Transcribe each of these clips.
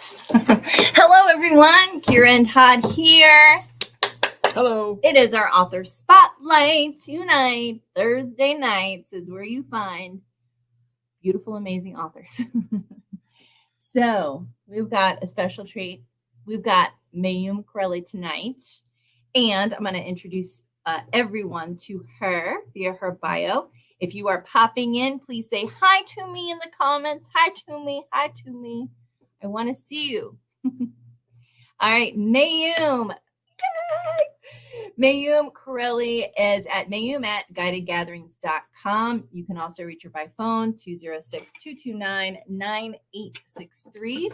Hello, everyone. Kira and Todd here. Hello. It is our author spotlight tonight. Thursday nights is where you find beautiful, amazing authors. So we've got a special treat. We've got Mayume Carelli tonight, and I'm going to introduce everyone to her via her bio. If you are popping in, please say hi to me in the comments. Hi to me. Hi to me. I want to see you. All right, Mayume. Mayume Carelli is at mayume@guidedgatherings.com. You can also reach her by phone, 206-229-9863.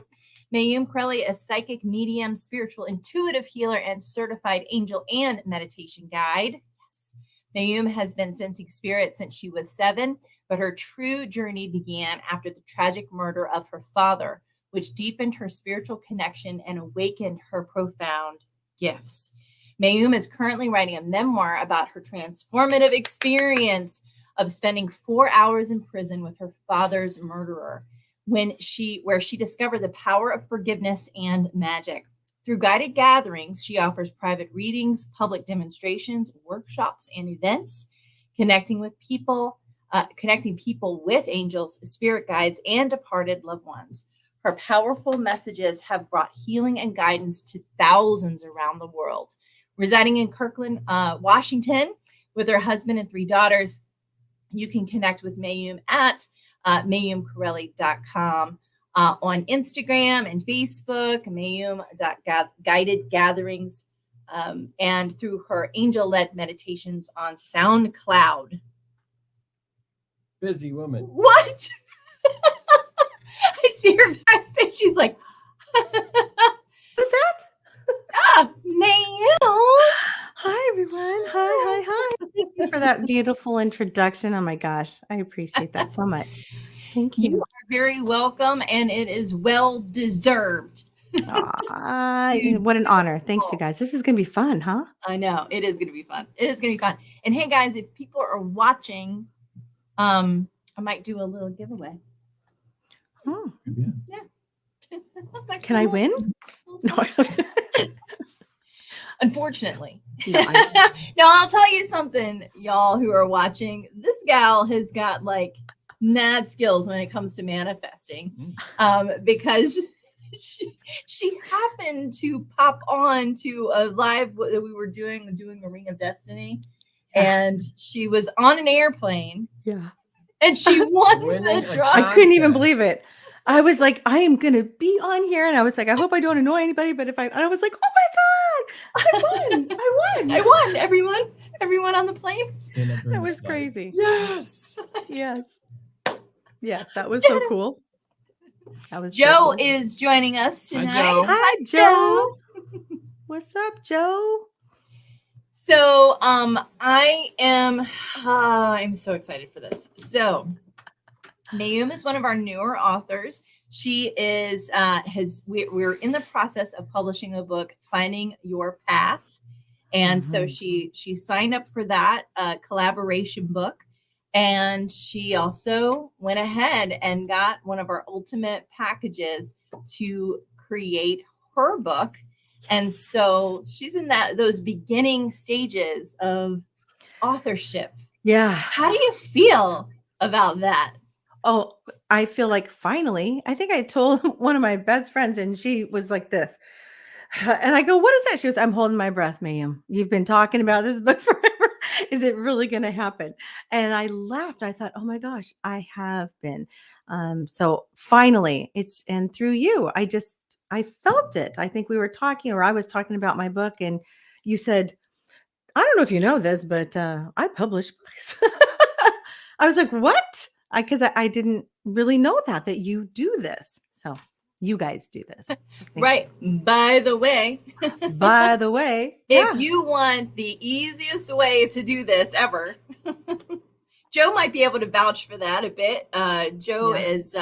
Mayume Carelli is psychic medium, spiritual intuitive healer, and certified angel and meditation guide. Yes. Mayume has been sensing spirit since she was 7, but her true journey began after the tragic murder of her father, which deepened her spiritual connection and awakened her profound gifts. Mayume is currently writing a memoir about her transformative experience of spending 4 hours in prison with her father's murderer, where she discovered the power of forgiveness and magic. Through guided gatherings, she offers private readings, public demonstrations, workshops, and events, connecting people with angels, spirit guides, and departed loved ones. Her powerful messages have brought healing and guidance to thousands around the world. Residing in Kirkland, Washington, with her husband and 3 daughters, you can connect with Mayume at mayumecarelli.com, on Instagram and Facebook, mayume.guidedgatherings, and through her angel-led meditations on SoundCloud. Busy woman. What? I see her backstage. She's like, who's that? Mayume. Hi, everyone. Hi. Thank you for that beautiful introduction. Oh, my gosh. I appreciate that so much. Thank you. You are very welcome, and it is well-deserved. What an honor. Thanks, you guys. This is going to be fun, huh? I know. It is going to be fun. It is going to be fun. And hey, guys, if people are watching, I might do a little giveaway. Oh. Yeah. Can I win? No. Unfortunately. No, I'll tell you something, y'all who are watching. This gal has got like mad skills when it comes to manifesting, because she happened to pop on to a live that we were doing a Ring of Destiny, and she was on an airplane. Yeah. And she won the draw. I couldn't even believe it. I was like, I am going to be on here. And I was like, I hope I don't annoy anybody. But and I was like, oh my God, I won. Everyone on the plane. That was crazy. Yes. Yes. That was so cool. Joe is joining us tonight. Hi, Joe. What's up, Joe? So, I'm so excited for this. So, Mayume is one of our newer authors. She is we're in the process of publishing a book, Finding Your Path, and so she signed up for that collaboration book, and she also went ahead and got one of our ultimate packages to create her book. And so she's in those beginning stages of authorship. Yeah. How do you feel about that? Oh, I feel like finally, I think I told one of my best friends, and she was like this. And I go, what is that? She goes, I'm holding my breath, Mayume. You've been talking about this book forever. Is it really going to happen? And I laughed. I thought, oh my gosh, I have been. So finally, and through you, I felt it. I think we were talking, or I was talking about my book, and you said, I don't know if you know this, but I publish books. I was like, what? Because I didn't really know that you do this. So you guys do this. Right. By the way, if you want the easiest way to do this ever, Joe might be able to vouch for that a bit. Joe is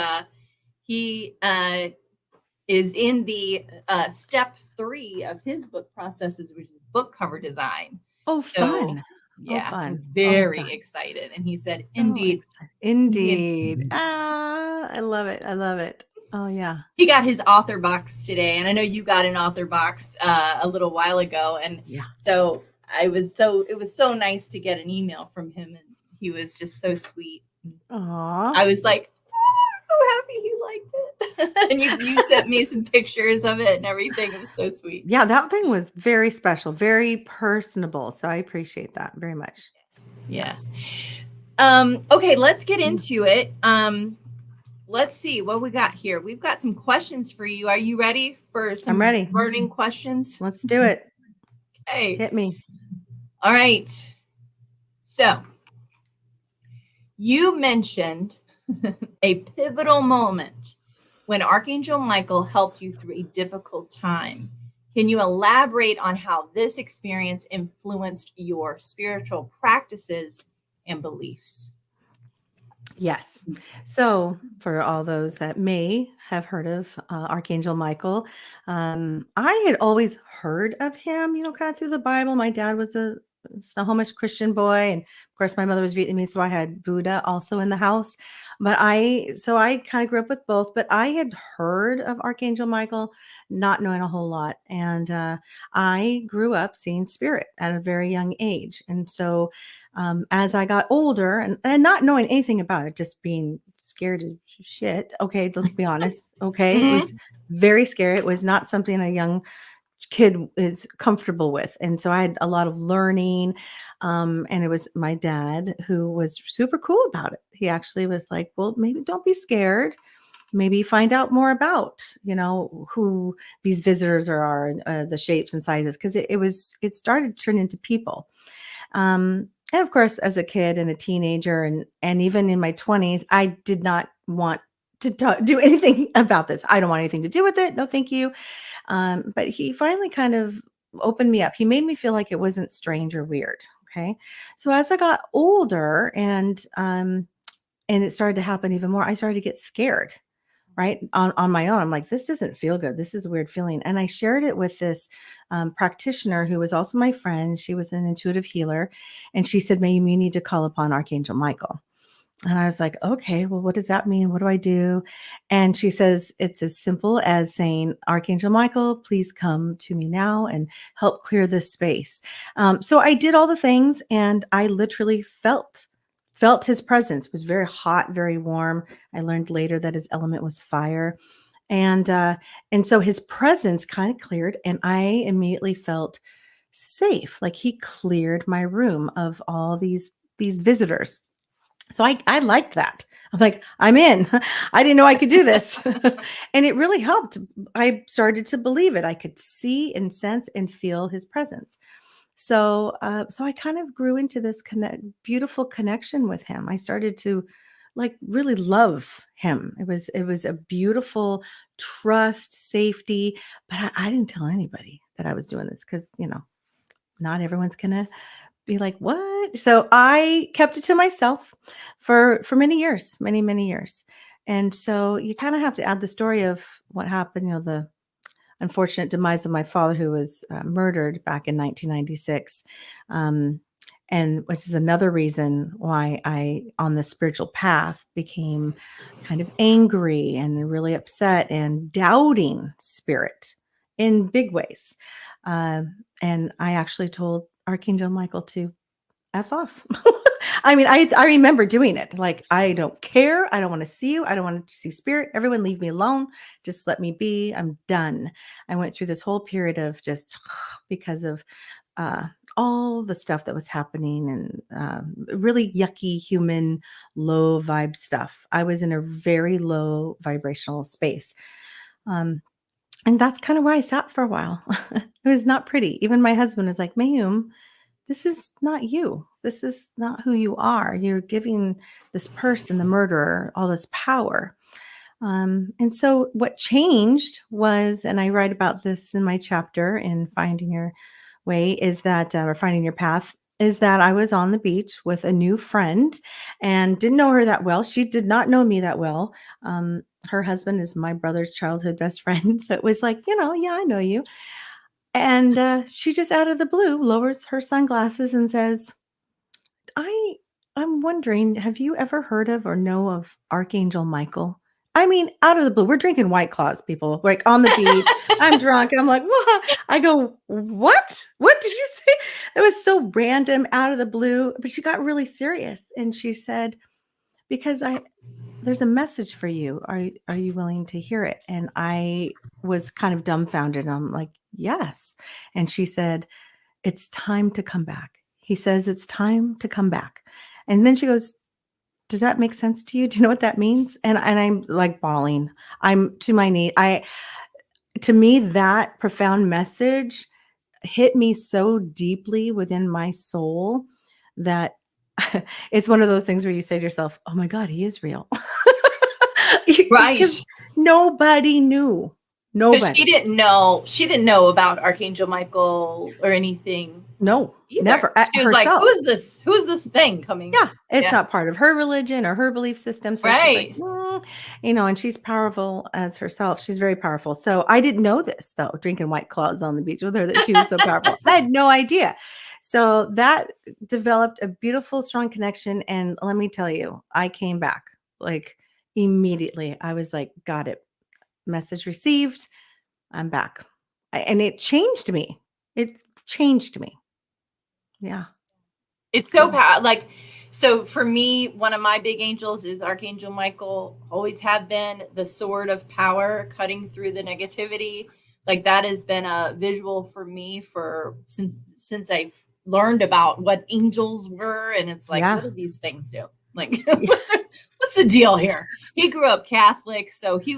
in the step 3 of his book processes, which is book cover design. Oh, fun. Yeah, I'm very excited. And he said, indeed. Indeed. I love it. Oh, yeah. He got his author box today, and I know you got an author box a little while ago, and Yeah. so it was so nice to get an email from him, and he was just so sweet. Aw. I was like, oh, I'm so happy he liked it. And you sent me some pictures of it and everything. It was so sweet. Yeah, that thing was very special, very personable. So I appreciate that very much. Yeah. Okay, let's get into it. Let's see what we got here. We've got some questions for you. Are you ready for some I'm ready. burning questions? Let's do it. Okay. Hit me. All right. So you mentioned a pivotal moment when Archangel Michael helped you through a difficult time. Can you elaborate on how this experience influenced your spiritual practices and beliefs? Yes. So, for all those that may have heard of Archangel Michael, I had always heard of him, kind of through the Bible. My dad was a Snohomish Christian boy, and of course, my mother was Vietnamese, so I had Buddha also in the house. So I kind of grew up with both. But I had heard of Archangel Michael, not knowing a whole lot, and I grew up seeing spirit at a very young age, and so as I got older and not knowing anything about it, just being scared as shit. Okay, let's be honest. Okay, it was very scary. It was not something a young kid is comfortable with. And so I had a lot of learning. And it was my dad who was super cool about it. He actually was like, well, maybe don't be scared. Maybe find out more about, who these visitors are, the shapes and sizes. Cause it started to turn into people. And of course, as a kid and a teenager, and even in my 20s, I did not want to do anything about this. I don't want anything to do with it. No, thank you. But he finally kind of opened me up. He made me feel like it wasn't strange or weird. Okay, so as I got older and it started to happen even more, I started to get scared. Right on my own, I'm like, this doesn't feel good. This is a weird feeling, and I shared it with this practitioner who was also my friend. She was an intuitive healer, and she said, "Mayume, you need to call upon Archangel Michael." And I was like, okay, well, what does that mean? What do I do? And she says, it's as simple as saying, Archangel Michael, please come to me now and help clear this space. So I did all the things, and I literally felt his presence. It was very hot, very warm. I learned later that his element was fire. And so his presence kind of cleared, and I immediately felt safe. Like he cleared my room of all these visitors. So I liked that. I'm like, I'm in. I didn't know I could do this. And it really helped. I started to believe it. I could see and sense and feel his presence. So I kind of grew into this beautiful connection with him. I started to like really love him. It was a beautiful trust, safety, but I didn't tell anybody that I was doing this because, not everyone's gonna be like, "What?" So I kept it to myself for many years, many years. And so you kind of have to add the story of what happened, the unfortunate demise of my father, who was murdered back in 1996. Um, and which is another reason why I, on the spiritual path, became kind of angry and really upset and doubting spirit in big ways. And I actually told Archangel Michael to F off. I mean, I remember doing it. Like, I don't care. I don't want to see you. I don't want to see spirit. Everyone leave me alone. Just let me be. I'm done. I went through this whole period of just because of uh, all the stuff that was happening and really yucky, human, low vibe stuff. I was in a very low vibrational space. And that's kind of where I sat for a while. It was not pretty. Even my husband was like, Mayum, this is not you. This is not who you are. You're giving this person, the murderer, all this power. And so what changed was, and I write about this in my chapter in Finding Your Way, is that, or Finding Your Path, is that I was on the beach with a new friend and didn't know her that well. She did not know me that well. Her husband is my brother's childhood best friend. So it was like, yeah, I know you. And she just out of the blue lowers her sunglasses and says, I'm wondering, have you ever heard of or know of Archangel Michael? I mean, out of the blue, we're drinking White Claws, people, like on the beach. I'm drunk. And I'm like, what? I go, what? What did you say? It was so random, out of the blue. But she got really serious. And she said, because there's a message for you. Are you willing to hear it? And I was kind of dumbfounded. I'm like, yes. And she said, it's time to come back. He says, it's time to come back. And then she goes, does that make sense to you? Do you know what that means? And I'm like bawling. I'm to my knee. To me, that profound message hit me so deeply within my soul that it's one of those things where you say to yourself, oh my God, he is real. Right. Because nobody knew. Because Nobody. she didn't know about Archangel Michael or anything. No, either. never. She was like, who's this thing coming? Yeah, it's not part of her religion or her belief system. So right. she's like, and she's powerful as herself. She's very powerful. So I didn't know this, though, drinking White Claws on the beach with her, that she was so powerful. I had no idea. So that developed a beautiful, strong connection. And let me tell you, I came back like immediately. I was like, got it. Message received. I'm back. And it changed me. It changed me. Yeah. It's so powerful. So for me, one of my big angels is Archangel Michael. Always have been the sword of power, cutting through the negativity. Like that has been a visual for me since I've learned about what angels were, and it's like, what do these things do? Like, what's the deal here? He grew up Catholic, so he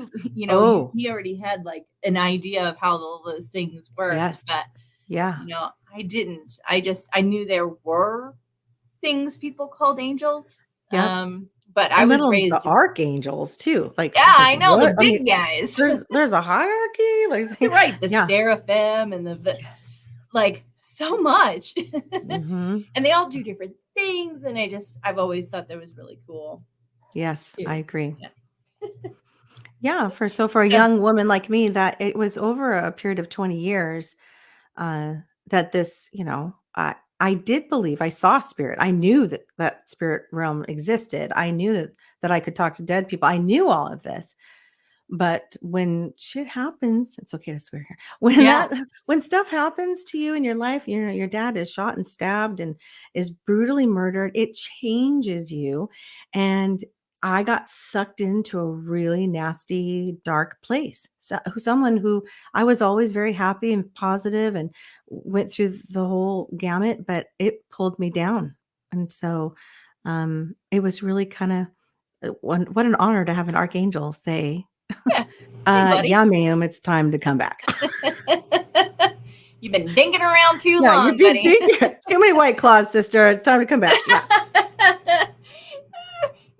already had like an idea of how all those things worked. Yes. But yeah, I didn't. I knew there were things people called angels. Yeah. But I was raised the archangels too. Like, I know the big guys. There's a hierarchy. Like, you're right. The seraphim and the like so much. Mm-hmm. And they all do different things. And I've always thought that was really cool. Yes, too. I agree. Yeah. For a young woman like me, that it was over a period of 20 years that this, I did believe I saw spirit. I knew that spirit realm existed. I knew that I could talk to dead people. I knew all of this. But when shit happens, it's okay to swear here. When stuff happens to you in your life, your dad is shot and stabbed and is brutally murdered, it changes you. And I got sucked into a really nasty, dark place. Someone who I was always very happy and positive and went through the whole gamut, but it pulled me down. And so it was really kind of what an honor to have an archangel say, hey, Mayume, it's time to come back. You've been dinking around too long, you've been dinking. Too many White Claws, sister. It's time to come back. Yeah.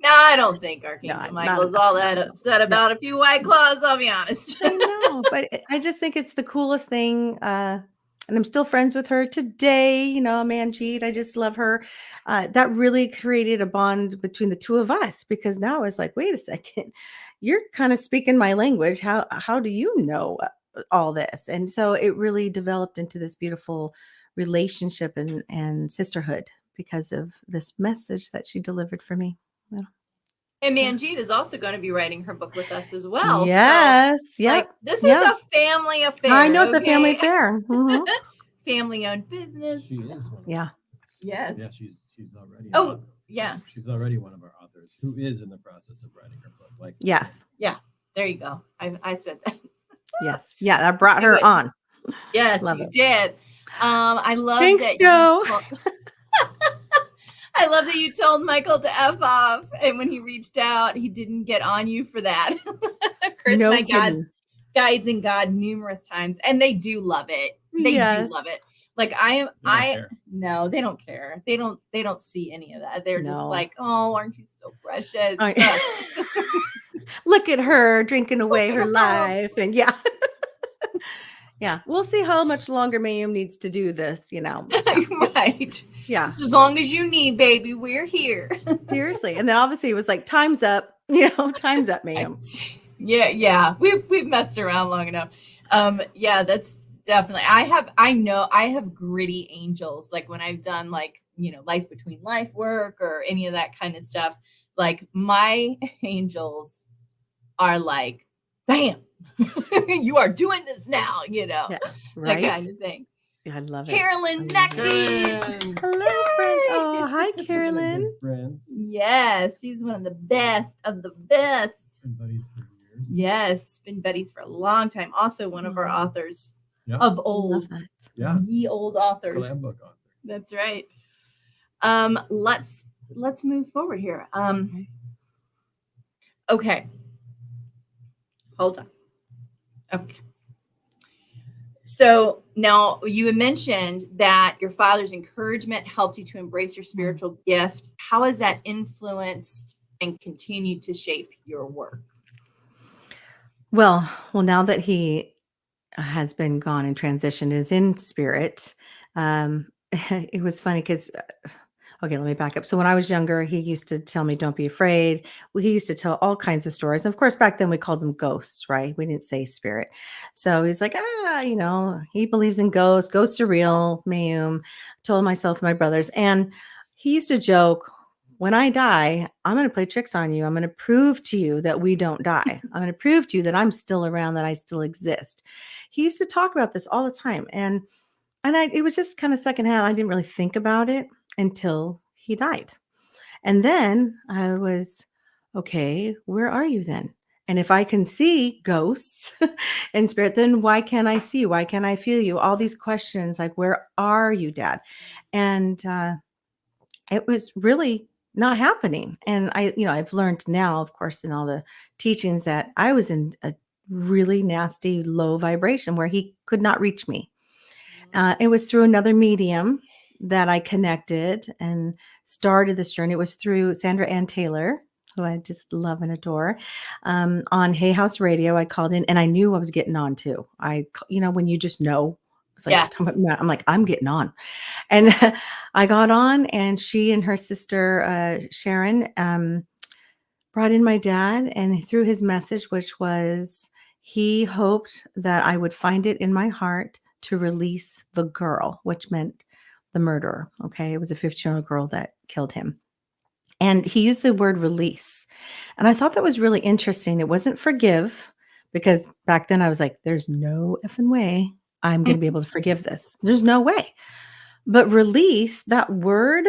No, I don't think Archangel Michael's all that upset about a few White Claws, I'll be honest. I know, but I just think it's the coolest thing. And I'm still friends with her today. Manjeet, I just love her. That really created a bond between the two of us, because now it's like, wait a second, you're kind of speaking my language. How do you know all this? And so it really developed into this beautiful relationship and sisterhood because of this message that she delivered for me. Yeah. And Manjeet is also going to be writing her book with us as well. Yes. So, this is a family affair. I know it's a family affair. Mm-hmm. Family-owned business. She is one. Yeah. Yes. Yeah, she's already. Yeah. She's already one of our authors who is in the process of writing her book. Yes. Yeah. There you go. I said that. Yes. Yeah, I brought her on. Yes, you did. I love Thanks, that. Joe. I love that you told Michael to F off, and when he reached out, he didn't get on you for that. I've cursed my guides and God numerous times, and they do love it. They do love it. Like no, they don't care. They don't see any of that. They're just like, oh, aren't you so precious? Look at her drinking away her life. And yeah, we'll see how much longer Mayume needs to do this, Right. Yeah. Just as long as you need, baby, we're here. Seriously. And then obviously it was like, time's up, time's up, Mayume. Yeah. We've messed around long enough. That's definitely, I have gritty angels. Like when I've done life between life work or any of that kind of stuff, like my angels are like, bam, you are doing this now, Yeah, that right. kind of thing. Yeah, I love it. Carolyn I love it. Necky. Hello, friends. Oh, hi, Speaking of Carolyn. good friends Yes, she's one of the best of the best. and buddies for years. Yes, been buddies for a long time. Also, one of our Aw. authors Yeah. of I love old, that. Yeah. ye old authors. Collab book author. That's right. Let's move forward here. Okay. Okay. Hold on. Okay. So now you had mentioned that your father's encouragement helped you to embrace your spiritual gift. How has that influenced and continued to shape your work? Well, now that he has been gone and transitioned, is in spirit. It was funny because, okay, let me back up. So when I was younger, he used to tell me, "Don't be afraid." Well, he used to tell all kinds of stories. Of course, back then we called them ghosts, right? We didn't say spirit. So he's like, he believes in ghosts. Ghosts are real. Mayum. Told myself and my brothers, and he used to joke, "When I die, I'm going to play tricks on you. I'm going to prove to you that we don't die. I'm going to prove to you that I'm still around, that I still exist." He used to talk about this all the time, and it was just kind of secondhand. I didn't really think about it until he died. And then I was, okay, where are you then? And if I can see ghosts in spirit, then why can't I see you? Why can't I feel you? All these questions like, where are you, Dad? And it was really not happening. And I've learned now, of course, in all the teachings, that I was in a really nasty low vibration where he could not reach me. It was through another medium that I connected and started this journey. It was through Sandra Ann Taylor, who I just love and adore. On Hay House Radio, I called in, and I knew I was getting on too. When you just know, it's like, Yeah. I'm like, I'm getting on. And I got on, and she and her sister, Sharon, brought in my dad, and through his message, which was, he hoped that I would find it in my heart to release the girl, which meant the murderer. Okay. It was a 15-year-old girl that killed him. And he used the word release. And I thought that was really interesting. It wasn't forgive, because back then I was like, there's no effing way I'm going to be able to forgive this. There's no way. But release, that word,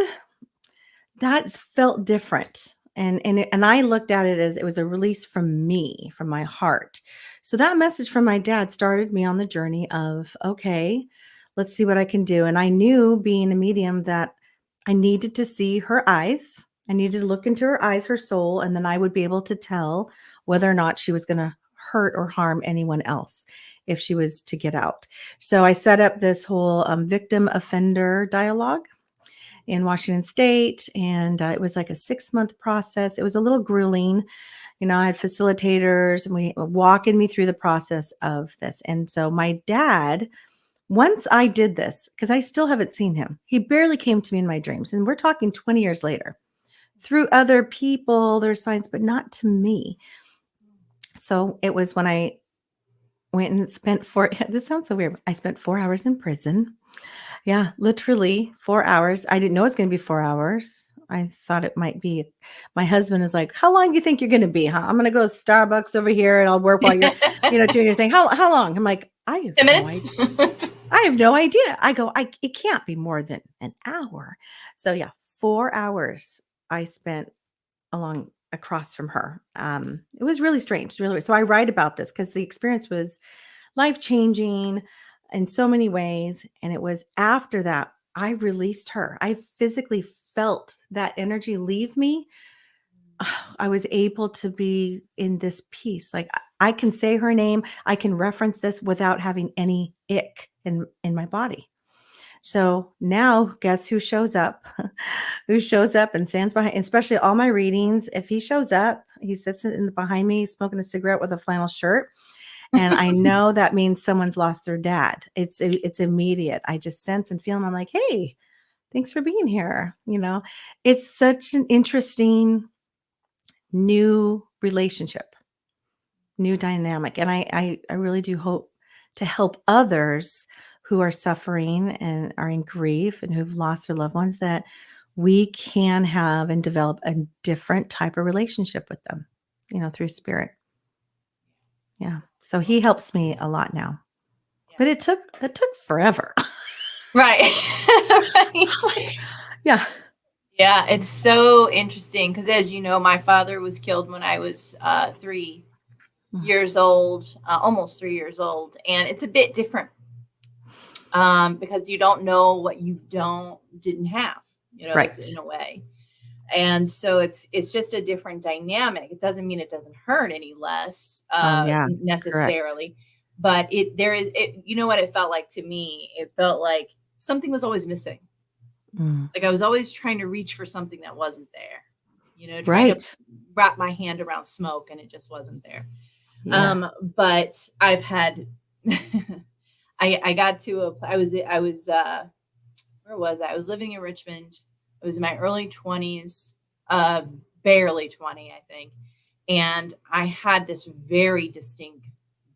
that felt different. And I looked at it as it was a release from me, from my heart. So that message from my dad started me on the journey of, okay, let's see what I can do. And I knew, being a medium, that I needed to see her eyes. I needed to look into her eyes, her soul, and then I would be able to tell whether or not she was going to hurt or harm anyone else if she was to get out. So I set up this whole victim offender dialogue in Washington State. And it was like a 6-month process. It was a little grueling. I had facilitators, and we walking me through the process of this. And so my dad, once I did this, because I still haven't seen him, he barely came to me in my dreams. And we're talking 20 years later. Through other people, there's signs, but not to me. So it was when I went and spent this sounds so weird. I spent 4 hours in prison. Yeah, literally 4 hours. I didn't know it was going to be 4 hours. I thought it might be. My husband is like, "How long do you think you're going to be? Huh? I'm going to go to Starbucks over here, and I'll work while you're, doing your thing. How long?" I'm like, "I have 10 no minutes. idea. I have no idea." I go, it can't be more than an hour. So yeah, 4 hours I spent across from her. It was really strange, really. So I write about this because the experience was life-changing in so many ways. And it was after that I released her. I physically felt that energy leave me. I was able to be in this peace. Like, I can say her name, I can reference this without having any ick in my body. So now, guess who shows up? Who shows up and stands behind, especially all my readings. If he shows up, he sits behind me smoking a cigarette with a flannel shirt. And I know that means someone's lost their dad. It's immediate. I just sense and feel him. I'm like, "Hey, thanks for being here." It's such an interesting new relationship, new dynamic. And I really do hope to help others who are suffering and are in grief and who've lost their loved ones, that we can have and develop a different type of relationship with them, through spirit. Yeah. So he helps me a lot now. But it took forever. Right. Right. Yeah. Yeah, it's so interesting because, as you know, my father was killed when I was 3 years old, almost 3 years old, and it's a bit different because you don't know what you didn't have, Right. in a way. And so it's just a different dynamic. It doesn't mean it doesn't hurt any less Oh yeah. Correct. necessarily, but you know what it felt like to me? It felt like something was always missing. Mm. Like I was always trying to reach for something that wasn't there, trying to Right. wrap my hand around smoke and it just wasn't there. Yeah. But I've had, I got to I was where was I? I was living in Richmond. It was in my early 20s, barely 20, I think. And I had this very distinct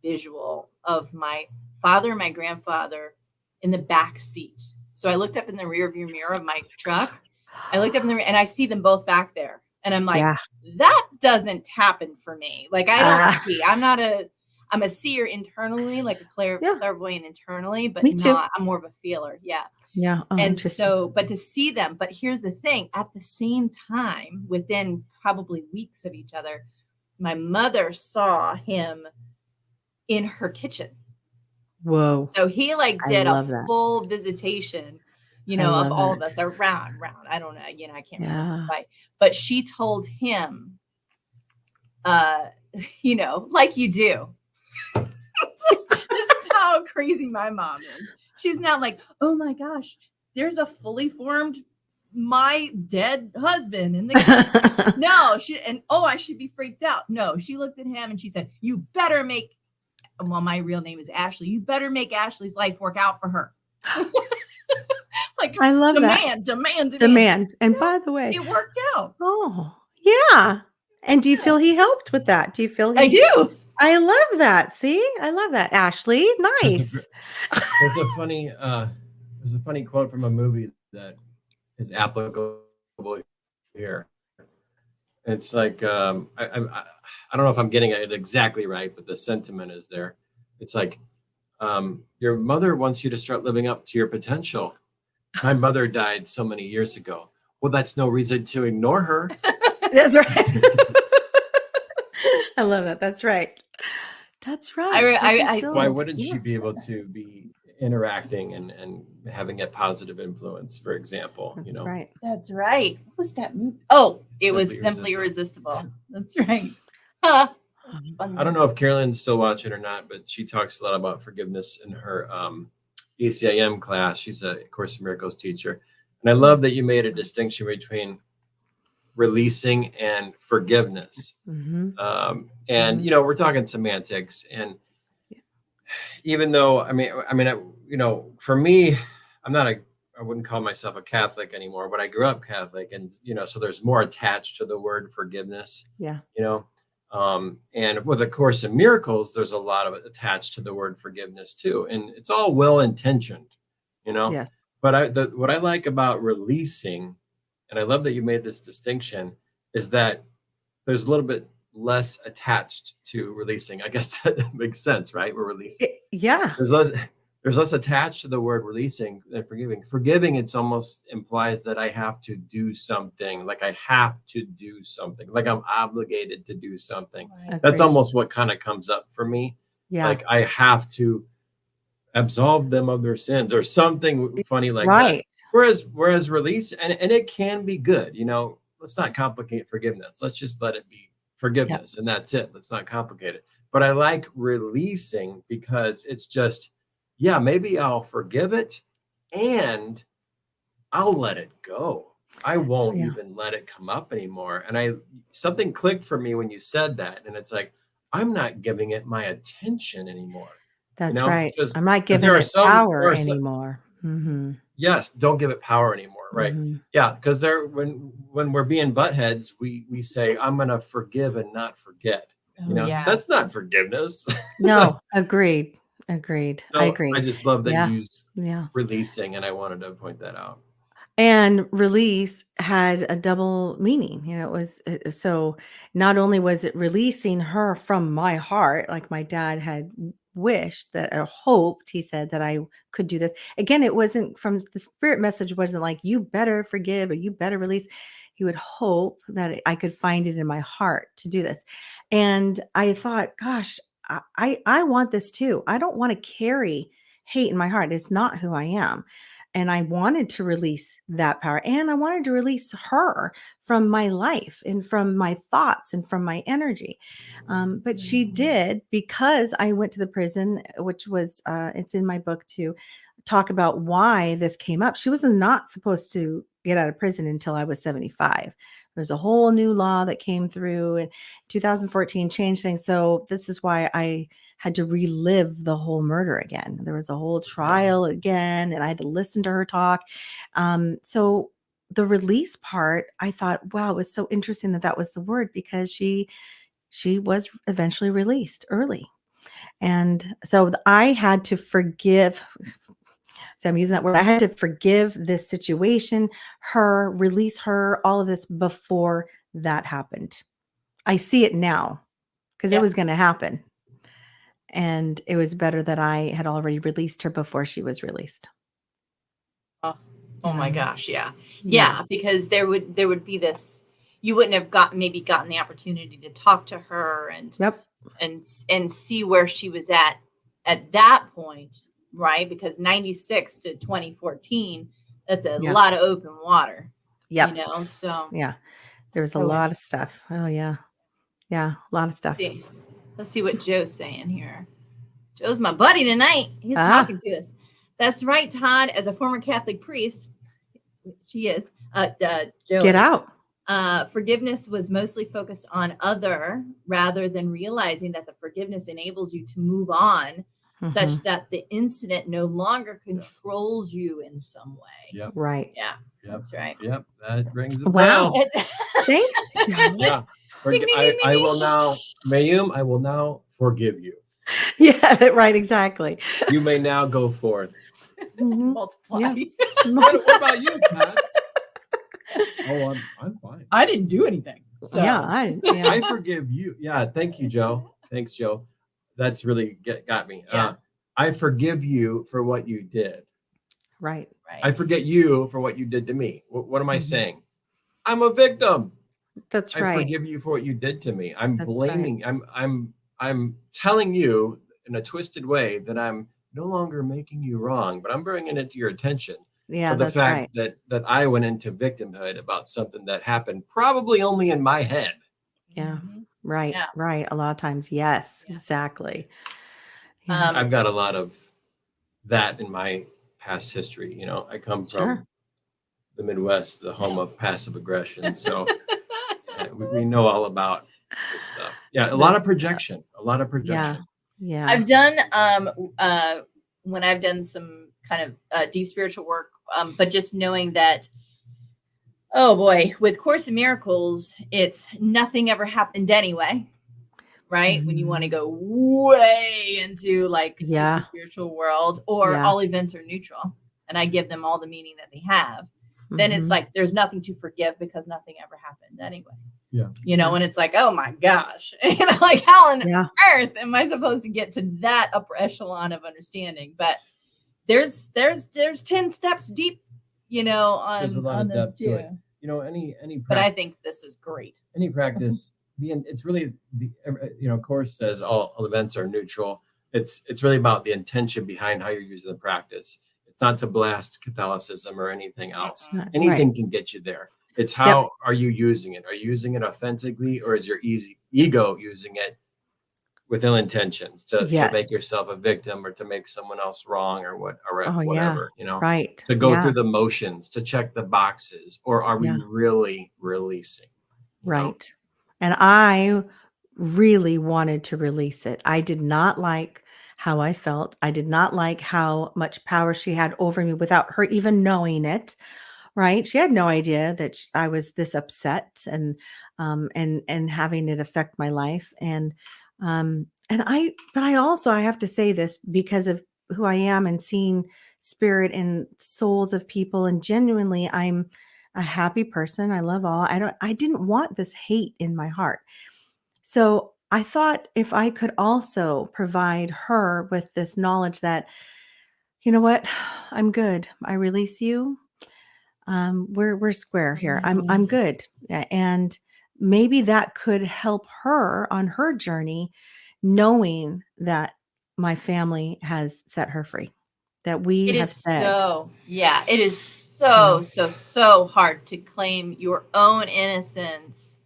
visual of my father and my grandfather in the back seat. So I looked up in the rear view mirror of my truck. I looked up in the and I see them both back there. And I'm like, Yeah. that doesn't happen for me. Like I don't Ah. see. I'm a seer internally, like a Yeah. clairvoyant internally, but Me too. I'm more of a feeler. Yeah. Yeah. Oh, And interesting. so, but to see them, but here's the thing, at the same time, within probably weeks of each other, my mother saw him in her kitchen. Whoa. So he like I did a love that. full visitation, I of love all of that. us around. I don't know, I can't remember Yeah. why, but she told him, uh, like you do. This is how crazy my mom is. She's not like, oh my gosh, there's a fully formed my dead husband in the no, I should be freaked out. No, she looked at him and she said, you better make, well, my real name is Ashley. You better make Ashley's life work out for her. Like I love that. demand. And by the way, It worked out. oh, yeah. And do you feel he helped with that? Do you feel I do. I love that. See? I love that. Ashley, nice. There's a funny quote from a movie that is applicable here. It's like I don't know if I'm getting it exactly right, but the sentiment is there. It's like your mother wants you to start living up to your potential. My mother died so many years ago. Well, that's no reason to ignore her. That's right. I love that. That's right. That's right. Why wouldn't she be able to be interacting and having a positive influence, for example? That's right. That's right. What was that movie? Oh, it was Simply Irresistible. That's right. I don't know if Carolyn's still watching or not, but she talks a lot about forgiveness in her ACIM class. She's a Course in Miracles teacher. And I love that you made a distinction between releasing and forgiveness. Mm-hmm. And, we're talking semantics. And even though, for me, I wouldn't call myself a Catholic anymore, but I grew up Catholic. And, so there's more attached to the word forgiveness. Yeah. And with A Course in Miracles, there's a lot of it attached to the word forgiveness too. And it's all well-intentioned, Yes. But what I like about releasing, and I love that you made this distinction, is that there's a little bit less attached to releasing. I guess that makes sense, right? We're releasing. Yeah. There's less attached to the word releasing than forgiving. Forgiving, it's almost implies that I have to do something, like I have to do something, like I'm obligated to do something. Agreed. That's almost what kind of comes up for me. Yeah. Like I have to absolve them of their sins or something funny like right. that. Whereas release, and it can be good, let's not complicate forgiveness. Let's just let it be forgiveness. And that's it. Let's not complicate it. But I like releasing because it's just, yeah, maybe I'll forgive it and I'll let it go. I won't even let it come up anymore. And something clicked for me when you said that. And it's like, I'm not giving it my attention anymore. That's right. I'm not giving it power anymore. Mm-hmm. Yes, don't give it power anymore. Right. Mm-hmm. Yeah, because when we're being buttheads, we say, I'm going to forgive and not forget. That's not forgiveness. No, agreed. So I agree. I just love that you used releasing, and I wanted to point that out. And release had a double meaning. It was so not only was it releasing her from my heart, like my dad had wished that or hoped, he said that I could do this. Again, it wasn't from the spirit message, wasn't like, you better forgive or you better release. He would hope that I could find it in my heart to do this. And I thought, gosh, I want this too. I don't want to carry hate in my heart. It's not who I am. And I wanted to release that power. And I wanted to release her from my life and from my thoughts and from my energy. But she did, because I went to the prison, which was, it's in my book to talk about why this came up. She was not supposed to get out of prison until I was 75. There's a whole new law that came through in 2014, changed things. So this is why I had to relive the whole murder again. There was a whole trial again, and I had to listen to her talk. So the release part, I thought, wow, it's so interesting that that was the word, because she was eventually released early. And so I had to forgive. So I'm using that word. I had to forgive this situation, her, release her, all of this before that happened. I see it now because it was going to happen. And it was better that I had already released her before she was released. Oh my gosh. Yeah. Because there would be this, you wouldn't have gotten the opportunity to talk to her and see where she was at that point. Right. Because 96 to 2014, that's a lot of open water. Yeah. So there was a lot of stuff. Oh yeah. Yeah. A lot of stuff. Let's see what Joe's saying here. Joe's my buddy tonight. He's talking to us. That's right, Todd. As a former Catholic priest, she is. Joe Get out. Forgiveness was mostly focused on other rather than realizing that the forgiveness enables you to move on, such that the incident no longer controls you in some way. Yep. Right. Yeah. Yep. That's right. Yep. That rings a bell. Wow. Thanks. Yeah. I will now, Mayume, I will now forgive you. Yeah, right. Exactly. You may now go forth. Multiply. Yeah. What about you, Todd? Oh, I'm fine. I didn't do anything. So. I forgive you. Yeah. Thank you, Joe. Thanks, Joe. That's really got me. Yeah. I forgive you for what you did. Right. I forget you for what you did to me. What am I saying? I'm a victim. That's right. I forgive you for what you did to me. I'm blaming. Right. I'm telling you in a twisted way that I'm no longer making you wrong, but I'm bringing it to your attention. Yeah, for the that's fact right. that I went into victimhood about something that happened probably only in my head. Yeah. Right. Yeah. Right. A lot of times. Yes, exactly. Yeah. I've got a lot of that in my past history. I come from the Midwest, the home of passive aggression. So we know all about this stuff. Yeah. A lot of projection. Yeah. I've done, when I've done some kind of deep spiritual work, but just knowing that, oh boy, with Course in Miracles, it's nothing ever happened anyway. Right. When you want to go way into like super spiritual world, or all events are neutral and I give them all the meaning that they have, then it's like, there's nothing to forgive because nothing ever happened anyway. Yeah. And it's like, oh my gosh, like how on earth am I supposed to get to that upper echelon of understanding? But there's 10 steps deep, on this too. Any but I think this is great. Any practice, it's really Course says all events are neutral. It's really about the intention behind how you're using the practice. It's not to blast Catholicism or anything else. Anything can get you there. It's how are you using it? Are you using it authentically, or is your ego using it with ill intentions to make yourself a victim or to make someone else wrong or whatever, Right. To go through the motions, to check the boxes, or are we really releasing? Right. And I really wanted to release it. I did not like how I felt. I did not like how much power she had over me without her even knowing it. Right. She had no idea that I was this upset and having it affect my life. But I also, I have to say this because of who I am and seeing spirit and souls of people. And genuinely, I'm a happy person. I love all. I didn't want this hate in my heart. So I thought if I could also provide her with this knowledge that, you know what, I'm good. I release you. We're square here. I'm good. And maybe that could help her on her journey, knowing that my family has set her free, that we It have is said, it is Yeah. so hard to claim your own innocence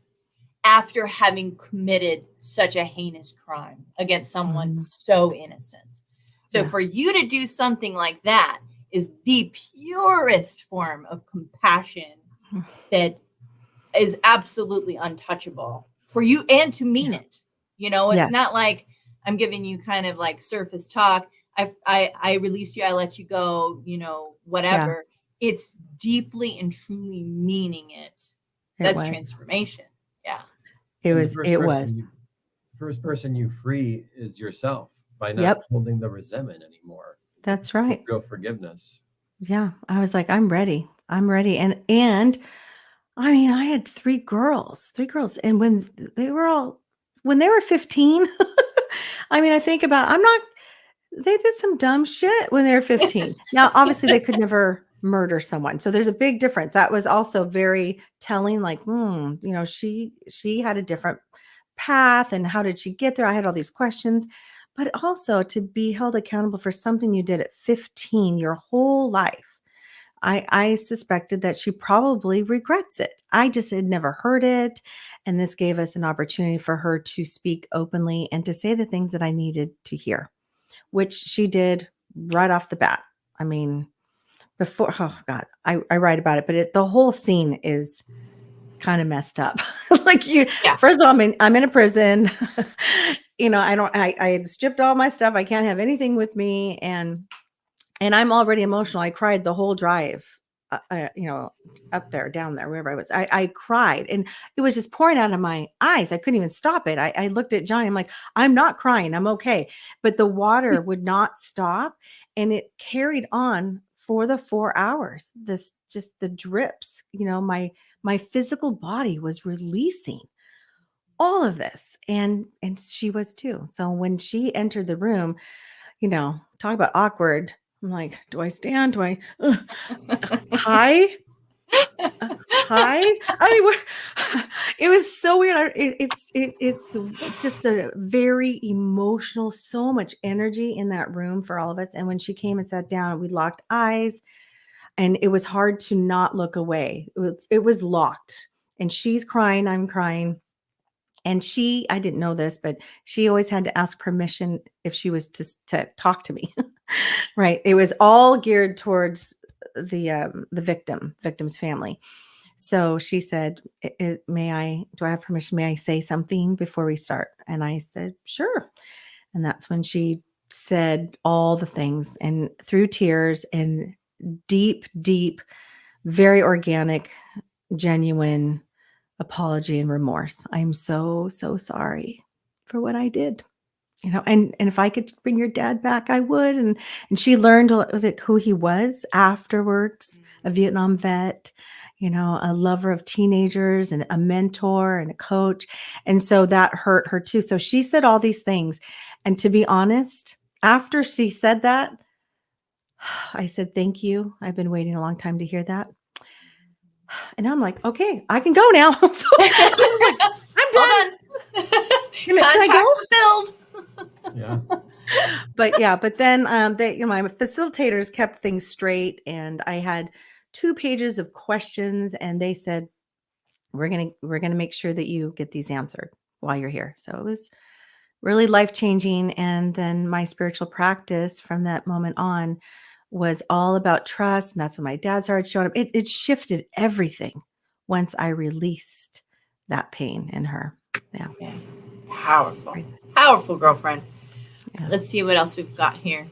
after having committed such a heinous crime against someone Mhm. so innocent. So Yeah. for you to do something like that is the purest form of compassion that is absolutely untouchable for you, and to mean Yeah. it. It's Yes. not like I'm giving you kind of like surface talk. I release you, I let you go, Yeah. whatever. It's deeply and truly meaning it. It That's was. transformation. Yeah. It And the was. It was. first person you free is yourself by not Yep. holding the resentment anymore. That's right. Real forgiveness. Yeah. I was like, I'm ready. I'm ready. And I mean, I had three girls, and when they were 15, I mean, I think about, they did some dumb shit when they were 15. Now, obviously they could never murder someone. So there's a big difference. That was also very telling, like, she had a different path, and how did she get there? I had all these questions, but also to be held accountable for something you did at 15, your whole life. I suspected that she probably regrets it. I just had never heard it. And this gave us an opportunity for her to speak openly and to say the things that I needed to hear, which she did right off the bat. I mean, before, oh God, I write about it, but the whole scene is kind of messed up. Like, Yeah. first of all, I'm in a prison. I had stripped all my stuff. I can't have anything with me. And I'm already emotional. I cried the whole drive, up there, down there, wherever I was. I cried, and it was just pouring out of my eyes. I couldn't even stop it. I looked at Johnny. I'm like, I'm not crying. I'm okay. But the water would not stop, and it carried on for the 4 hours. Just the drips, my physical body was releasing all of this, and she was too. So when she entered the room, talk about awkward. I'm like, do I stand? Do I, hi? Hi? I mean, it was so weird. It's just a very emotional, so much energy in that room for all of us. And when she came and sat down, we locked eyes, and it was hard to not look away. It was locked, and she's crying, I'm crying. And I didn't know this, but she always had to ask permission if she was to talk to me. Right. It was all geared towards the victim's family. So she said, do I have permission? May I say something before we start? And I said, sure. And that's when she said all the things, and through tears and deep, deep, very organic, genuine apology and remorse. I'm so, so sorry for what I did. And if I could bring your dad back, I would. And she learned who he was afterwards, a Vietnam vet, a lover of teenagers and a mentor and a coach. And so that hurt her too. So she said all these things. And to be honest, after she said that, I said, thank you. I've been waiting a long time to hear that. And I'm like, okay, I can go now. I'm done. Can I go? Fulfilled. Yeah. But then my facilitators kept things straight, and I had 2 pages of questions, and they said, we're gonna make sure that you get these answered while you're here. So it was really life-changing. And then my spiritual practice from that moment on was all about trust. And that's when my dad started showing up. It shifted everything once I released that pain in her. Yeah. Powerful. Crazy. Powerful, girlfriend. Yeah. Let's see what else we've got here.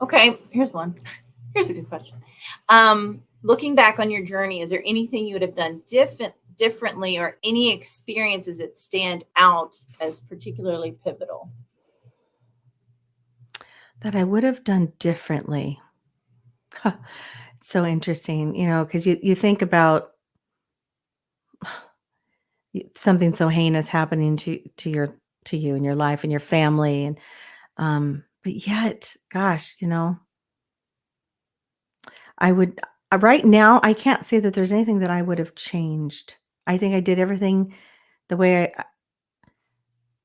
Okay, here's one. Here's a good question. Looking back on your journey, is there anything you would have done differently, or any experiences that stand out as particularly pivotal? that I would have done differently. Huh, it's so interesting, because you think about something so heinous happening to you in your life and your family, and but yet, gosh, I would right now I can't say that there's anything that I would have changed. I think I did everything the way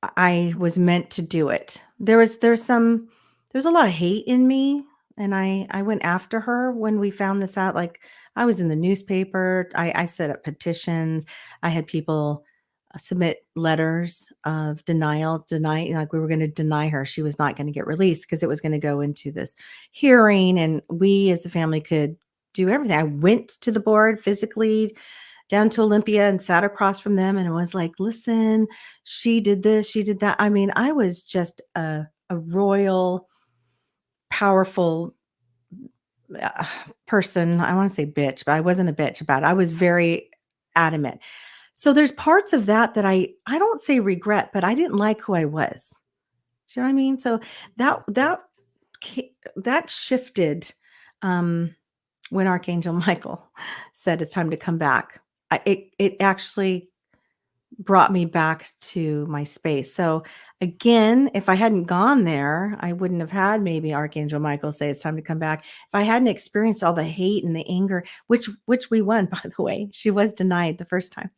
I was meant to do it. There's a lot of hate in me, and I went after her when we found this out. Like, I was in the newspaper. I set up petitions. I had people submit letters of deny, like we were going to deny her. She was not going to get released because it was going to go into this hearing, and we as a family could do everything. I went to the board physically down to Olympia and sat across from them and was like, listen, she did this, she did that. I mean, I was just a royal, powerful uh, person. I want to say bitch, but I wasn't a bitch about it. I was very adamant. So there's parts of that I don't say regret, but I didn't like who I was. Do you know what I mean? So that that shifted when Archangel Michael said it's time to come back. It actually brought me back to my space. So again, if I hadn't gone there, I wouldn't have had maybe Archangel Michael say it's time to come back. If I hadn't experienced all the hate and the anger, which we won, by the way, she was denied the first time.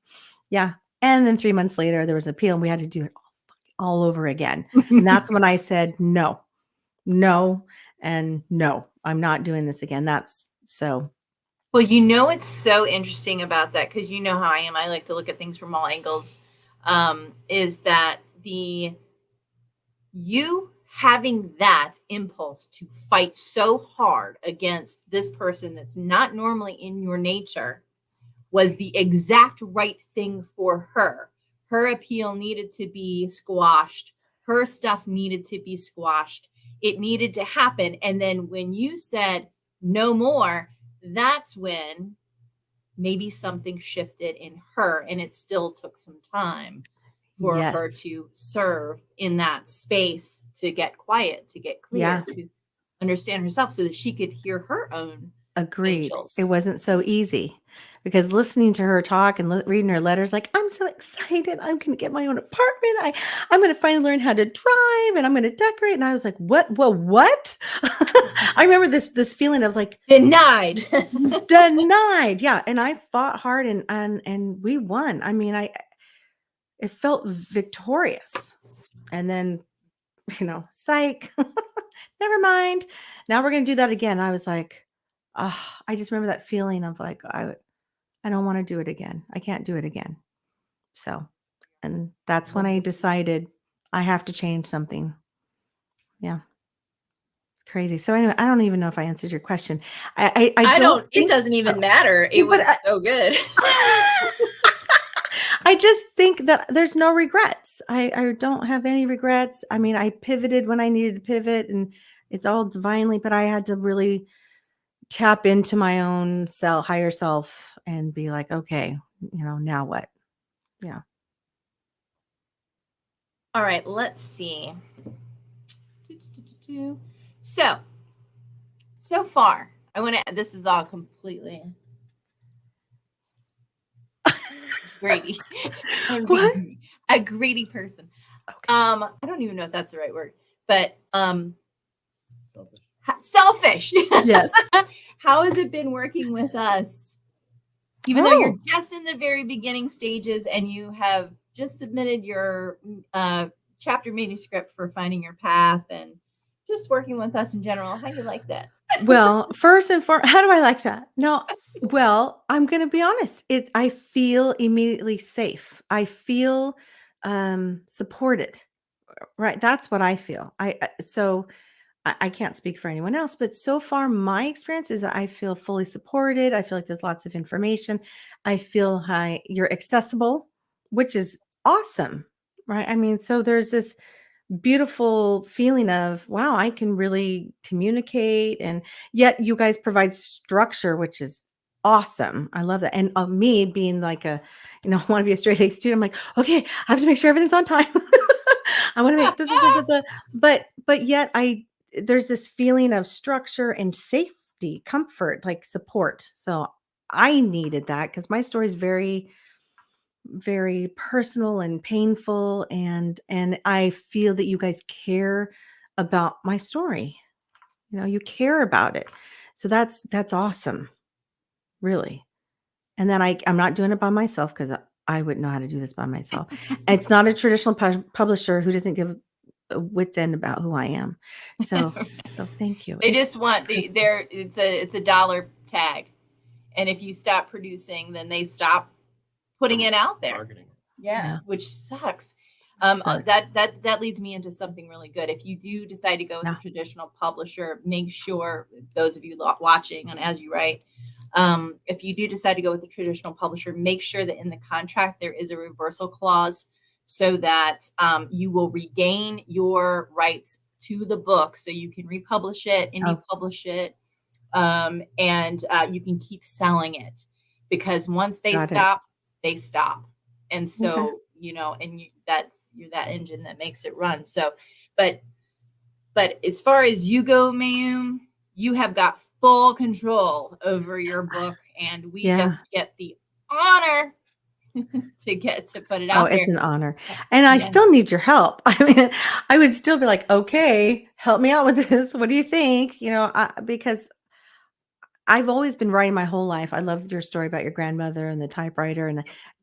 Yeah. And then 3 months later, there was an appeal and we had to do it all over again. And that's when I said, no, and no, I'm not doing this again. That's so. Well, it's so interesting about that, because you know how I am. I like to look at things from all angles. Is that you having that impulse to fight so hard against this person that's not normally in your nature was the exact right thing for her. Her appeal needed to be squashed. Her stuff needed to be squashed. It needed to happen. And then when you said no more, that's when maybe something shifted in her, and it still took some time for her Yes. to serve in that space, to get quiet, to get clear, Yeah. to understand herself so that she could hear her own Agreed. angels. It wasn't so easy because listening to her talk and reading her letters, like, I'm so excited. I'm going to get my own apartment. I'm going to finally learn how to drive and I'm going to decorate. And I was like, what? Well, what? I remember this feeling of like Denied. denied. Yeah. And I fought hard and we won. I mean, it felt victorious. And then, psych, never mind. Now we're going to do that again. I was like, I just remember that feeling of like, I don't want to do it again. I can't do it again. So, and that's when I decided I have to change something. Yeah. Crazy. So anyway, I don't even know if I answered your question. I don't it doesn't even matter. It was so good. I just think that there's no regrets. I don't have any regrets. I mean, I pivoted when I needed to pivot and it's all divinely, but I had to really tap into my own higher self and be like, okay, now what? Yeah. All right, let's see. So far, this is all completely greedy. What? A greedy person. Okay. I don't even know if that's the right word, but selfish. Yes. How has it been working with us? Even though you're just in the very beginning stages and you have just submitted your chapter manuscript for finding your path and just working with us in general, how do you like that? Well, first and foremost, how do I like that? No, well, I'm going to be honest. I feel immediately safe. I feel supported. Right. That's what I feel. I can't speak for anyone else, but so far my experience is that I feel fully supported. I feel like there's lots of information. I feel you're accessible, which is awesome. Right. I mean, so there's this beautiful feeling of, wow, I can really communicate. And yet you guys provide structure, which is awesome. I love that. And me being like want to be a straight A student, I'm like, okay, I have to make sure everything's on time. I want to make, but yet there's this feeling of structure and safety, comfort, like support. So I needed that because my story is very, very personal and painful, and I feel that you guys care about my story. You care about it. So that's awesome, really. And then I'm not doing it by myself because I wouldn't know how to do this by myself. It's not a traditional publisher who doesn't give a wit's end about who I am. So thank you. They just want it's a dollar tag. And if you stop producing, then they stop putting it out there. Marketing. Yeah, which sucks. Sucks. That leads me into something really good. If you do decide to go with a traditional publisher, make sure, those of you watching and as you write, if you do decide to go with a traditional publisher, make sure that in the contract there is a reversal clause so that you will regain your rights to the book, so you can republish it, indie publish it, and you can keep selling it, because once they stop, they stop. And so, and you're that engine that makes it run. So, but as far as you go, Mayume, you have got full control over your book, and we just get the honor to put it out there. It's an honor. And I still need your help. I mean, I would still be like, okay, help me out with this. What do you think? Because I've always been writing my whole life. I loved your story about your grandmother and the typewriter,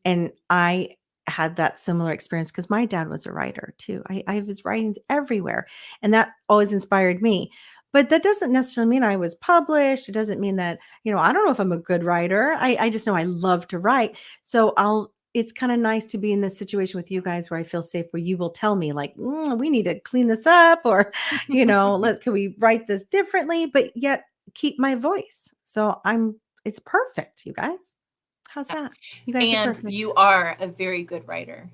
and I had that similar experience because my dad was a writer too. I have his writings everywhere, and that always inspired me. But that doesn't necessarily mean I was published. It doesn't mean that, I don't know if I'm a good writer. I just know I love to write. So it's kind of nice to be in this situation with you guys where I feel safe, where you will tell me like, we need to clean this up, or, can we write this differently, but yet keep my voice. So it's perfect, you guys. How's that? You guys are perfect. You are a very good writer.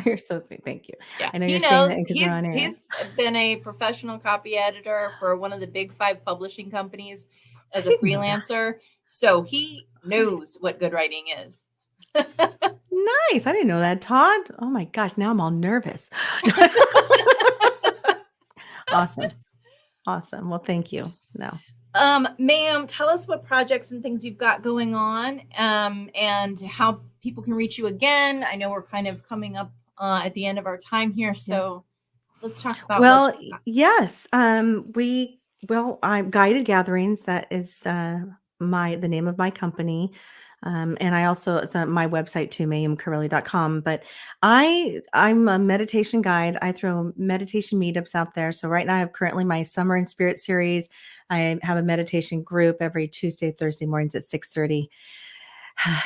You're so sweet. Thank you. Yeah. I know you're saying that because we're on air. He's been a professional copy editor for one of the big 5 publishing companies as a freelancer. So he knows what good writing is. Nice. I didn't know that, Todd. Oh my gosh. Now I'm all nervous. Awesome. Well, thank you. No. Ma'am, tell us what projects and things you've got going on, and how people can reach you again. I know we're kind of coming up at the end of our time here, so let's talk about. Well, yes. I'm Guided Gatherings. That is the name of my company. And I also, it's on my website too, mayumecarelli.com. But I'm a meditation guide. I throw meditation meetups out there. So right now I have currently my Summer in Spirit series. I have a meditation group every Tuesday, Thursday mornings at 6:30.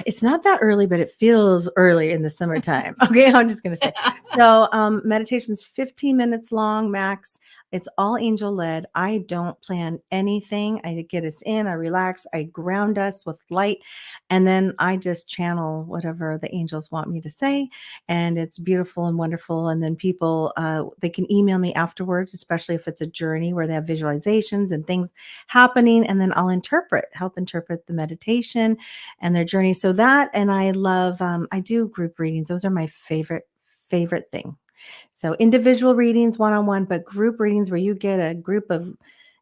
It's not that early, but it feels early in the summertime. Okay, I'm just going to say. So meditation's 15 minutes long max. It's all angel led. I don't plan anything. I get us in, I relax, I ground us with light, and then I just channel whatever the angels want me to say. And it's beautiful and wonderful. And then people, they can email me afterwards, especially if it's a journey where they have visualizations and things happening. And then I'll help interpret the meditation and their journey. So that, and I love, I do group readings. Those are my favorite thing. So individual readings, one-on-one, but group readings where you get a group of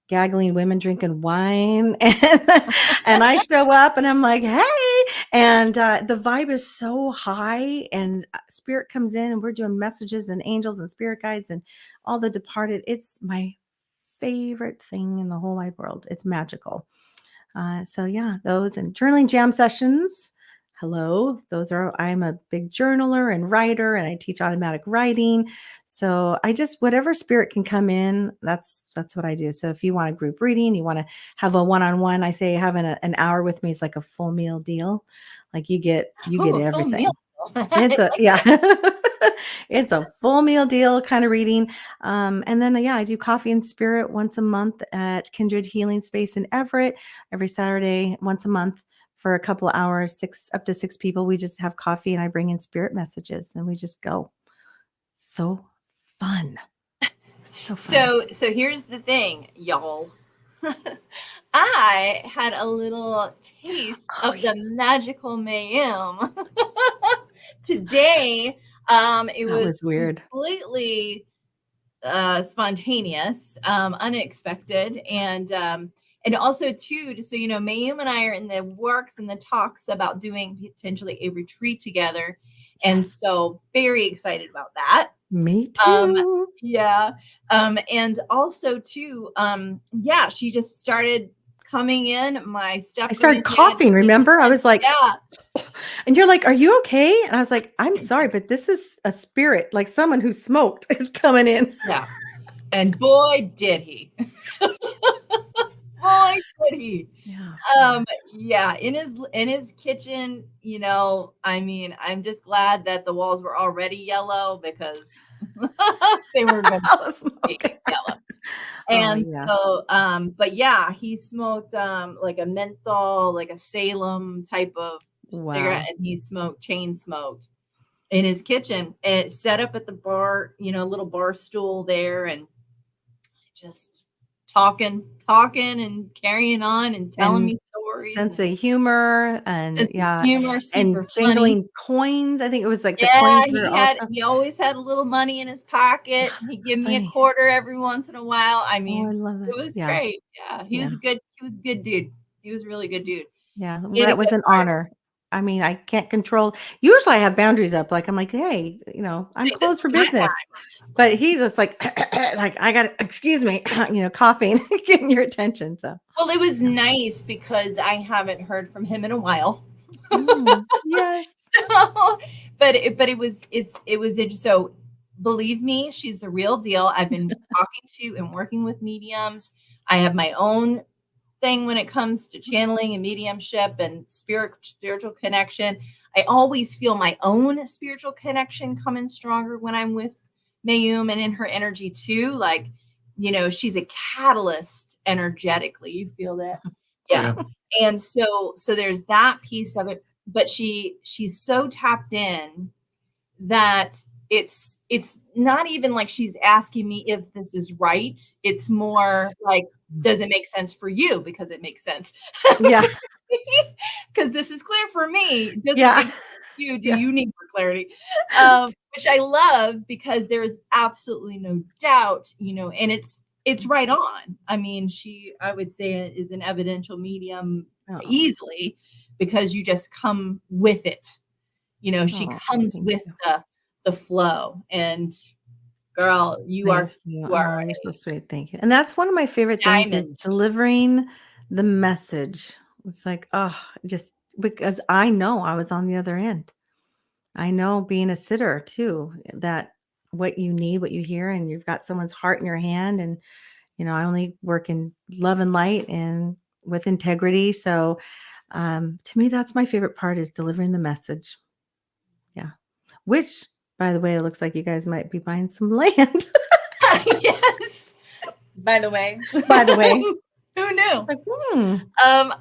gaggling women drinking wine and I show up and I'm like, hey, and the vibe is so high, and spirit comes in and we're doing messages and angels and spirit guides and all the departed. It's my favorite thing in the whole wide world. It's magical. So yeah, those and journaling jam sessions. Hello, I'm a big journaler and writer, and I teach automatic writing. So whatever spirit can come in, that's what I do. So if you want a group reading, you want to have a one-on-one, I say having an hour with me is like a full meal deal. Like you get everything. It's a full meal deal kind of reading. And then, I do coffee and spirit once a month at Kindred Healing Space in Everett, every Saturday, once a month for a couple of hours, up to 6 people. We just have coffee and I bring in spirit messages and we just go. So fun. So fun. So here's the thing, y'all. I had a little taste of the magical Mayume today. It was weird. Completely spontaneous, unexpected, and also too, just so you know, Mayum and I are in the works and the talks about doing potentially a retreat together, and so very excited about that. Me Um, too. yeah, and also too, yeah, she just started coming in. My I step started coughing, remember? I was like, yeah, and you're like, are you okay? And I was like, I'm sorry, but this is a spirit, like someone who smoked is coming in. yeah, and boy did he, boy did he. Yeah. Yeah, in his kitchen, you know, I mean, I'm just glad that the walls were already yellow because they were going to I was be smoking. yellow. Oh, And yeah. so, but yeah, he smoked like a menthol, like a Salem type of cigarette, Wow. and he chain smoked in his kitchen and set up at the bar, you know, little bar stool there, and just talking and carrying on and telling And me stories sense and of humor and sense of yeah, humor, and super funny. jingling coins. I think it was like the Yeah, coins were also he always had a little money in his pocket. He'd give me a funny. quarter every once in a while. I Oh, I mean, love it it. was Yeah. great. Yeah, Yeah. he was a good dude. He was a really good dude. Yeah. He had a That was good an heart. honor. I mean, I can't control. Usually I have boundaries up. Like I'm like, hey, I'm Hey, this closed is for my business. time. But he just like, like I got, excuse me, coughing, getting your attention. So, Well, it was yeah. nice because I haven't heard from him in a while. Yes. So, it was interesting. So believe me, she's the real deal. I've been talking to and working with mediums. I have my own thing when it comes to channeling and mediumship and spiritual connection. I always feel my own spiritual connection coming stronger when I'm with Mayum and in her energy too. Like, you know, she's a catalyst energetically. You feel that? Oh, Yeah. yeah. And so there's that piece of it, but she's so tapped in that it's not even like she's asking me if this is right. It's more like, does it make sense for you? Because it makes sense. Yeah. Because this is clear for me. Does it Yeah. make sense to you? Do Yes. you need for clarity? Which I love because there's absolutely no doubt, you know, and it's right on. I mean, I would say is an evidential medium Oh, easily because you just come with it. You know, she oh, comes thank with you. the flow, and girl, Thank you. you are Oh, you're so sweet. Thank you. And that's one of my favorite a things is diamond. delivering the message. It's like, oh, just because I know I was on the other end. I know being a sitter too, that what you need, what you hear, and you've got someone's heart in your hand. And, I only work in love and light and with integrity. So to me, that's my favorite part is delivering the message. Yeah. Which, by the way, it looks like you guys might be buying some land. Yes. By the way. By the way. Who knew? Like,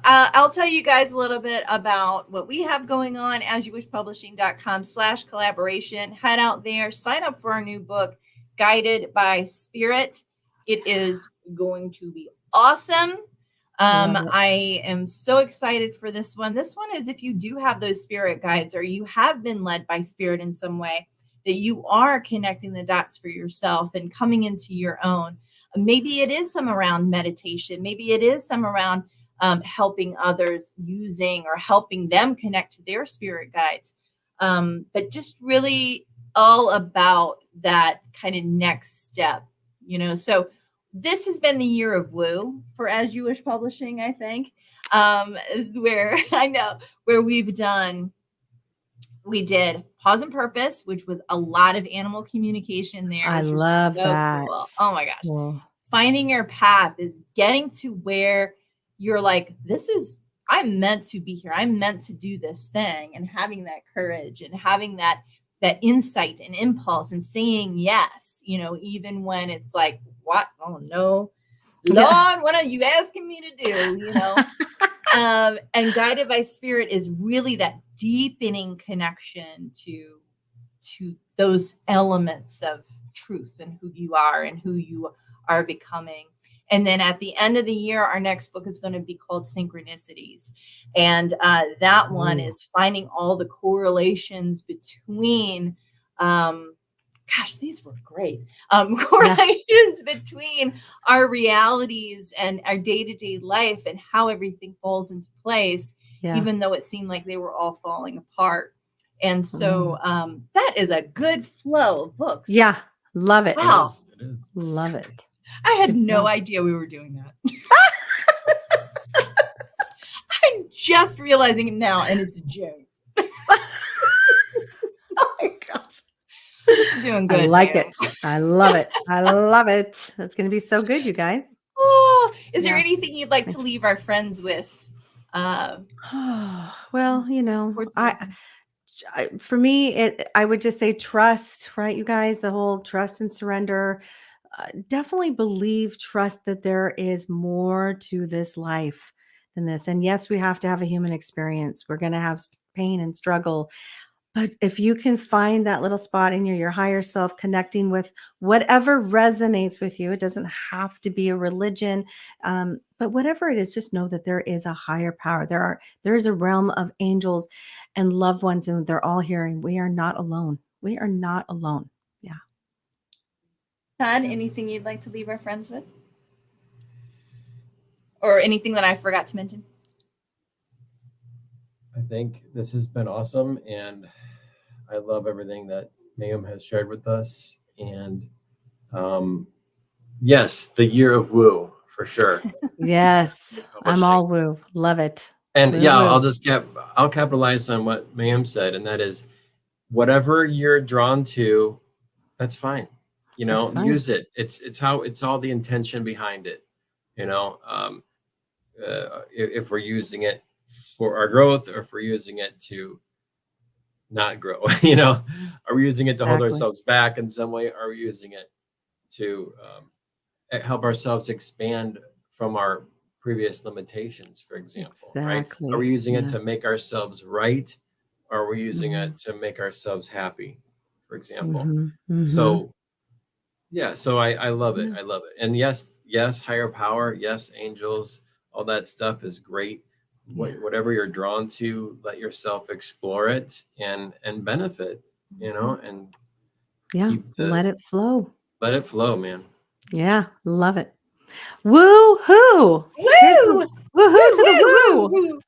I'll tell you guys a little bit about what we have going on, asyouwishpublishing.com/collaboration. Head out there, sign up for our new book, Guided by Spirit. It is going to be awesome. love it. I am so excited for this one. This one is if you do have those spirit guides or you have been led by spirit in some way, that you are connecting the dots for yourself and coming into your own. Maybe it is some around meditation. Maybe it is some around helping others using or helping them connect to their spirit guides. But just really all about that kind of next step, So this has been the year of woo for As You Wish Publishing, I think, where we did Pause and Purpose, which was a lot of animal communication there, I which was love so that. cool. Oh my gosh. Cool. Finding your path is getting to where you're like, I'm meant to be here. I'm meant to do this thing, and having that courage and having that insight and impulse and saying yes, even when it's like, what? Oh no, Lord, what are you asking me to do? And Guided by Spirit is really that deepening connection to those elements of truth and who you are and who you are becoming. And then at the end of the year, our next book is going to be called Synchronicities. And that one is finding all the correlations between gosh, these were great. Correlations between our realities and our day-to-day life and how everything falls into place, Yeah. even though it seemed like they were all falling apart. And so that is a good flow of books. Yeah. Love it. Wow. It is. Love it. I had Good no job. idea we were doing that. I'm just realizing it now, and it's June. Oh my gosh. I'm doing good. I like man. it. I love it. I love it. That's going to be so good, you guys. Oh, is there Yeah. anything you'd like to leave our friends with? Well, you know, Words of wisdom. for me, I would just say trust, right? You guys, the whole trust and surrender. Definitely believe, trust that there is more to this life than this. And yes, we have to have a human experience. We're going to have pain and struggle. But if you can find that little spot in your higher self, connecting with whatever resonates with you, it doesn't have to be a religion, but whatever it is, just know that there is a higher power. There is a realm of angels and loved ones, and they're all here. And we are not alone. We are not alone. Yeah. Todd, anything you'd like to leave our friends with? Or anything that I forgot to mention? I think this has been awesome, and I love everything that Mayume has shared with us. And yes, the year of woo for sure. Yes. I'm all woo. Love it. And Woo, yeah, woo. I'll capitalize on what Mayume said, and that is whatever you're drawn to, that's fine. You know, That's fine. use it. It's all the intention behind it. You know, if we're using it for our growth, or if we're using it to not grow, you know, are we using it to hold Exactly. ourselves back in some way? Are we using it to help ourselves expand from our previous limitations, for example, right? Exactly. Are we using it Yeah. to make ourselves right? Or are we using Mhm. it to make ourselves happy, for example? Mhm. Mhm. So yeah, so I love it. Yeah. I love it. And yes, higher power, yes, angels, all that stuff is great. Yeah. Whatever you're drawn to, let yourself explore it and benefit, you know, and Yeah. Let it flow. let it flow, man. Yeah. Love it. Woo hoo. Here's the woohoo to the woo.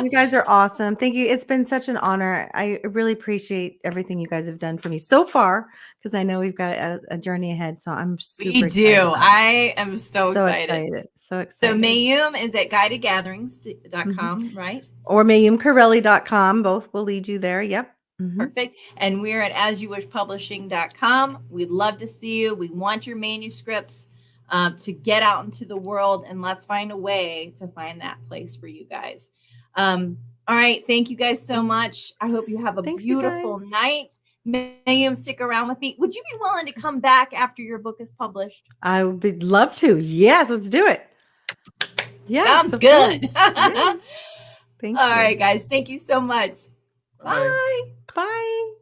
You guys are awesome. Thank you. It's been such an honor. I really appreciate everything you guys have done for me so far, because I know we've got a journey ahead. So I'm super We excited do. about it. I am so excited. So So excited. Mayume is at guidedgatherings.com, right? Or MayumeCarelli.com. Both will lead you there. Yep. Mhm. Perfect. And we're at asyouwishpublishing.com. We'd love to see you. We want your manuscripts to get out into the world, and let's find a way to find that place for you guys. All right. Thank you guys so much. I hope you have a Thanks, you beautiful guys. night. Mayume, stick around with me. Would you be willing to come back after your book is published? I would love to. Yes, let's do it. Yes, Sounds of good. course. Yeah. Thank All you. right, guys. Thank you so much. Bye. Bye.